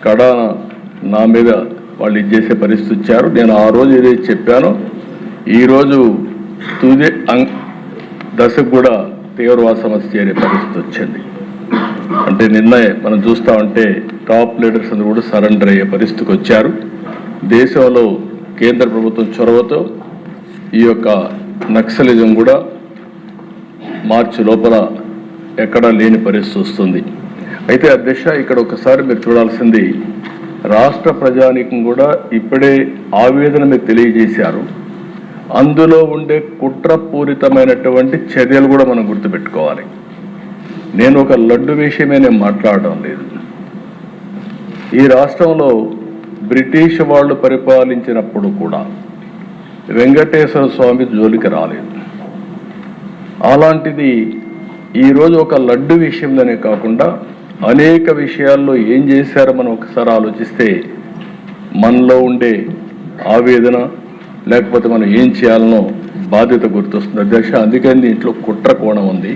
కడాన నా మీద వాళ్ళు ఇచ్చేసే పరిస్థితి ఇచ్చారు. నేను ఆ రోజు ఏదైతే చెప్పానో ఈరోజు తుది దశకు కూడా తీవ్రవాద సమస్య చేరే పరిస్థితి వచ్చింది. అంటే నిన్న మనం చూస్తూ ఉంటే టాప్ లీడర్స్ అందరూ కూడా సరెండర్ అయ్యే పరిస్థితికి వచ్చారు. దేశంలో కేంద్ర ప్రభుత్వం చొరవతో ఈ యొక్క నక్సలిజం కూడా మార్చి లోపల ఎక్కడా లేని పరిస్థితి వస్తుంది. అయితే అధ్యక్ష, ఇక్కడ ఒకసారి మీరు చూడాల్సింది, రాష్ట్ర ప్రజానీకం కూడా ఇప్పుడే ఆవేదన మీరు తెలియజేశారు. అందులో ఉండే కుట్రపూరితమైనటువంటి చర్యలు కూడా మనం గుర్తుపెట్టుకోవాలి. నేను ఒక లడ్డు విషయమే నేను మాట్లాడడం లేదు. ఈ రాష్ట్రంలో బ్రిటిష్ వాళ్ళు పరిపాలించినప్పుడు కూడా వెంకటేశ్వర స్వామి జోలికి రాలేదు. అలాంటిది ఈరోజు ఒక లడ్డు విషయంలోనే కాకుండా అనేక విషయాల్లో ఏం చేశారో మనం ఒకసారి ఆలోచిస్తే మనలో ఉండే ఆవేదన లేకపోతే మనం ఏం చేయాలనో బాధ్యత గుర్తొస్తుంది అధ్యక్ష. అందుకని దీంట్లో కుట్ర కోణం ఉంది.